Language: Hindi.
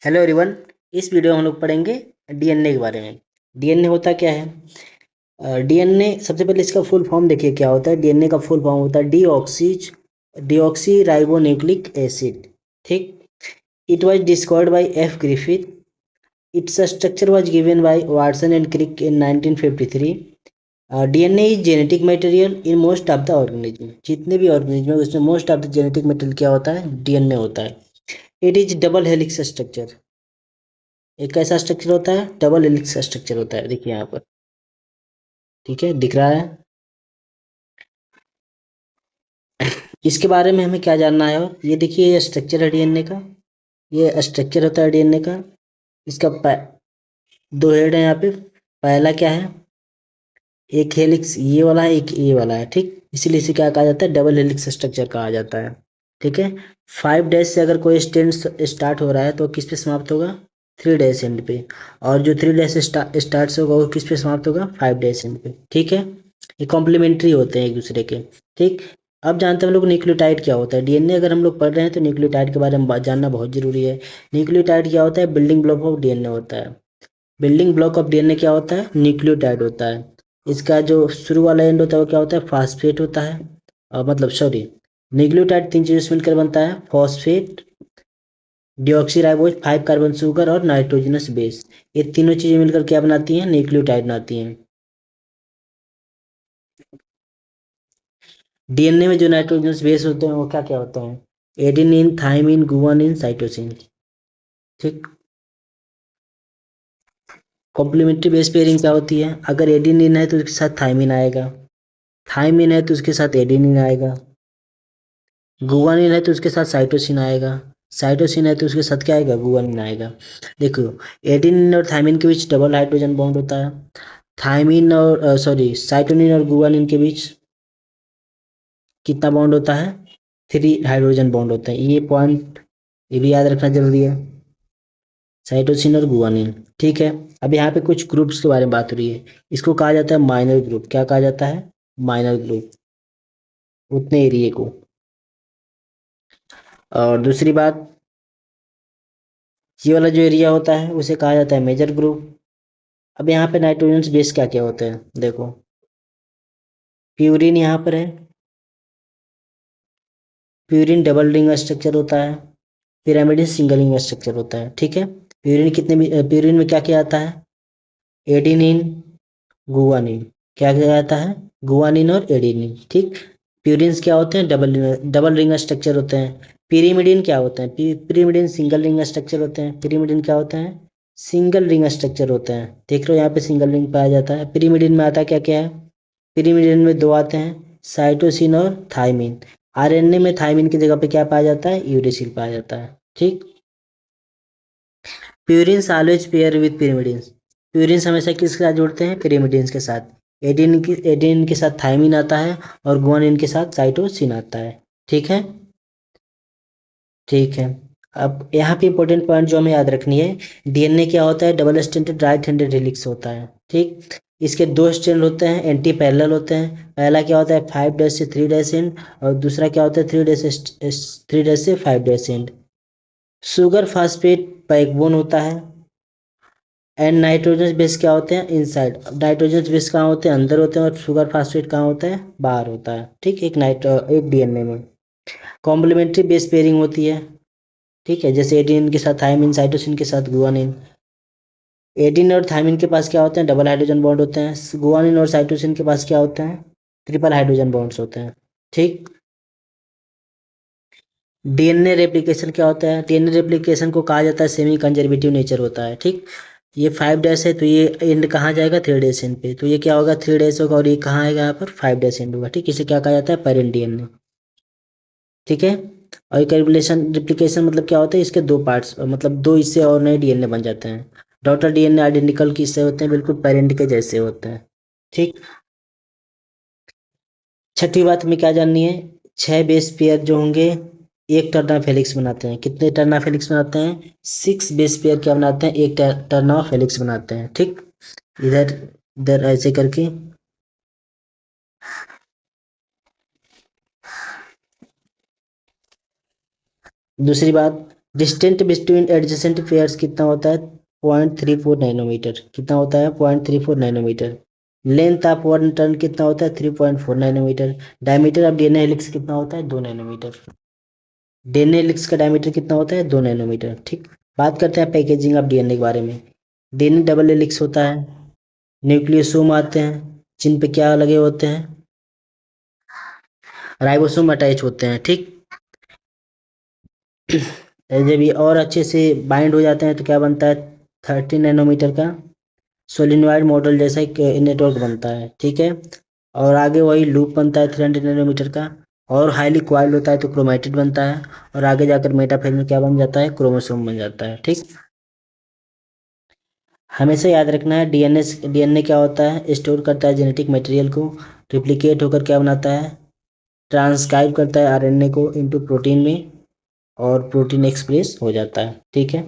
Hello everyone. इस वीडियो में हम लोग पढ़ेंगे डीएनए के बारे में। डीएनए होता क्या है? डीएनए सबसे पहले इसका फुल फॉर्म देखिए क्या होता है। डीएनए का फुल फॉर्म होता है डीऑक्सी राइबोन्यूक्लिक एसिड। ठीक। It was discovered by F Griffith. Its structure was given by Watson and Crick in 1953। DNA is genetic material in most of the organism. जितने भी ऑर्गेनिज्म है उसमें most of the genetic material क्या होता है? डीएनए होता है। It is double helix structure. एक कैसा स्ट्रक्चर होता है? डबल हेलिक्स स्ट्रक्चर होता है। देखिए यहाँ पर, ठीक है, दिख रहा है। इसके बारे में हमें क्या जानना है? और ये देखिए, ये स्ट्रक्चर है डीएनए का। ये स्ट्रक्चर होता है डीएनए का। इसका दो हेड है यहाँ पे। पहला क्या है? एक हेलिक्स ये वाला है, एक ये वाला है। ठीक, इसीलिए इसे क्या कहा जाता है? डबल हेलिक्स स्ट्रक्चर कहा जाता है। ठीक है। 5 डैश से अगर कोई स्ट्रैंड स्टार्ट हो रहा है तो किस पे समाप्त होगा? 3 डैश एंड पे। और जो 3 डैश स्टार्ट होगा वो किस पे समाप्त होगा? 5 डैश एंड पे। ठीक है। ये कॉम्प्लीमेंट्री होते हैं एक दूसरे के। ठीक। अब जानते हैं हम लोग न्यूक्लियोटाइड क्या होता है। डीएनए अगर हम लोग पढ़ रहे हैं तो न्यूक्लियोटाइड के बारे में जानना बहुत जरूरी है। न्यूक्लियोटाइड क्या होता है? बिल्डिंग ब्लॉक ऑफ डीएनए होता है। बिल्डिंग ब्लॉक ऑफ डीएनए क्या होता है? न्यूक्लियोटाइड होता है। इसका जो शुरू वाला एंड होता है वो क्या होता है? फास्फेट होता है। मतलब सॉरी, न्यूक्लियोटाइड 3 चीजों से मिलकर बनता है। फॉस्फेट, डिऑक्सीराइबोज, 5 कार्बन शुगर और नाइट्रोजनस बेस। ये तीनों चीजें मिलकर क्या बनाती हैं? न्यूक्लियोटाइड बनाती हैं। डीएनए में जो नाइट्रोजनस बेस होते हैं वो क्या क्या होते हैं? Adenine, thymine, guanine, cytosine. ठीक। कॉम्प्लीमेंट्री बेस पेयरिंग क्या होती है? अगर एडेनिन है तो उसके साथ थाइमिन आएगा। थाइमिन है तो उसके साथ एडेनिन आएगा। गुआनिन है तो उसके साथ साइटोसिन आएगा। साइटोसिन है तो उसके साथ क्या आएगा? गुआनिन आएगा। देखो, एडेनिन और थाइमिन के बीच डबल हाइड्रोजन बॉन्ड होता है। थाइमिन और सॉरी साइटोनिन और गुआनिन के बीच कितना बॉन्ड होता है? 3 हाइड्रोजन बॉन्ड होता है। ये पॉइंट ये भी याद रखना जरूरी है। साइटोसिन और गुआनिन। ठीक है। अब यहाँ पे कुछ ग्रुप्स के बारे में बात हो रही है। इसको कहा जाता है माइनर ग्रुप। क्या कहा जाता है? Minor group. उतने एरिए को। और दूसरी बात, ये वाला जो एरिया होता है उसे कहा जाता है मेजर ग्रुप। अब यहाँ पे नाइट्रोजन बेस क्या क्या होते हैं देखो। प्यूरिन यहाँ पर है। प्यूरिन डबल रिंग स्ट्रक्चर होता है। पिरामिडिन सिंगल रिंग स्ट्रक्चर होता है। ठीक है। प्यूरिन में क्या क्या आता है? Adenine, guanine. क्या क्या आता है? गुआनिन और एडिनिन। ठीक। प्यूरिन्स क्या होते हैं? डबल रिंग स्ट्रक्चर होते हैं। पिरीमिडिन क्या होते हैं? पिरीमिडिन सिंगल रिंग स्ट्रक्चर होते हैं। पिरीमिडिन क्या होते हैं? सिंगल रिंग स्ट्रक्चर होते हैं। देख लो यहाँ पे सिंगल रिंग पाया जाता है। पिरीमिडिन में आता क्या क्या है? पिरीमिडिन में दो आते हैं, साइटोसिन और थाइमिन। आरएनए में थाइमिन की जगह पे क्या पाया जाता है? यूरेसिल पाया जाता है। ठीक। Purines always pair with pyrimidines. Purines हमेशा किसके साथ जुड़ते हैं? पिरिमिडिन्स के साथ। एडेनिन के साथ थाइमिन आता है और गुआनिन के साथ साइटोसिन आता है। ठीक है। ठीक है। अब यहाँ पे इंपॉर्टेंट पॉइंट जो हमें याद रखनी है, डीएनए क्या होता है? Double stranded right handed helix होता है। ठीक। इसके दो स्ट्रैंड होते हैं, एंटी पैरेलल होते हैं। पहला क्या होता है? 5 डैश से 3 डैश एंड। और दूसरा क्या होता है? 3 डैश से 5 dash and. Sugar phosphate backbone होता है। एंड नाइट्रोजन बेस क्या होते हैं? इनसाइड। नाइट्रोजन बेस कहाँ होते हैं? अंदर होते हैं। और शुगर फास्फेट कहाँ होता है? बाहर होता है। ठीक। एक डीएनए में कॉम्प्लीमेंट्री बेस पेयरिंग होती है। ठीक है। जैसे एडेनिन के साथ थाइमिन, साइटोसिन के साथ गुआनिन। एडेनिन और थाइमिन के पास क्या होते हैं? डबल हाइड्रोजन बॉन्ड होते हैं। गुआनिन और साइटोसिन के पास क्या होते हैं? ट्रिपल हाइड्रोजन बॉन्ड्स होते हैं। ठीक। डीएनए रेप्लिकेशन क्या होता है? डीएनए रेप्लिकेशन को कहा जाता है सेमी कंजर्वेटिव नेचर होता है। ठीक। ये 5 डैश है तो ये एंड कहाँ जाएगा? 3 डैश एंड पे। तो ये क्या होगा? 3 डैश होगा। और ये कहाँ आएगा? यहाँ पर 5 डैश एंड होगा। ठीक। इसे क्या कहा जाता है? Parent DNA. ठीक है। और कैलकुलेशन रिप्लिकेशन मतलब क्या होता है? इसके दो पार्ट्स, मतलब दो इससे और नए डीएनए बन जाते हैं। डॉटर डीएनए आइडेंटिकल किससे होते हैं? बिल्कुल पेरेंट के जैसे होते हैं। ठीक। छठी बात हमें क्या जाननी है? 6 बेस पेयर जो होंगे एक टर्न ऑफ हेलिक्स बनाते हैं। कितने टर्न ऑफ हेलिक्स बनाते हैं? 6 बेस पेयर क्या बनाते हैं? एक टर्न ऑफ हेलिक्स बनाते हैं। ठीक। इधर इधर ऐसे करके। दूसरी बात, डिस्टेंट बिटवीन एडजेसेंट पेयर्स कितना होता है? 0.34 नैनोमीटर। कितना होता है? 0.34 nanometre. Length of one turn कितना होता है? 3.4 nanometre. Diameter of DNA helix कितना होता है? 2 नैनोमीटर। डीएनए हेलिक्स का डायमीटर कितना होता है? 2 नैनोमीटर। ठीक। बात करते हैं पैकेजिंग ऑफ डीएनए के बारे में। डीएनए डबल हेलिक्स होता है, न्यूक्लियोसोम आते हैं जिन पे क्या लगे होते हैं? राइबोसोम अटैच होते हैं। ठीक। जब ये और अच्छे से बाइंड हो जाते हैं तो क्या बनता है? 30 नैनोमीटर का सोलिनॉइड मॉडल जैसा एक नेटवर्क बनता है। ठीक है। और आगे वही लूप बनता है 300 नैनोमीटर का। और हाईली क्वाइल्ड होता है तो क्रोमैटिड बनता है। और आगे जाकर मेटाफेज में क्या बन जाता है? क्रोमोसोम बन जाता है। ठीक। हमेशा याद रखना है डीएनए क्या होता है? स्टोर करता है जेनेटिक मटेरियल को, रिप्लिकेट होकर क्या बनाता है? ट्रांसक्राइब करता है आरएनए को इनटू प्रोटीन में, और प्रोटीन एक्सप्रेस हो जाता है। ठीक है।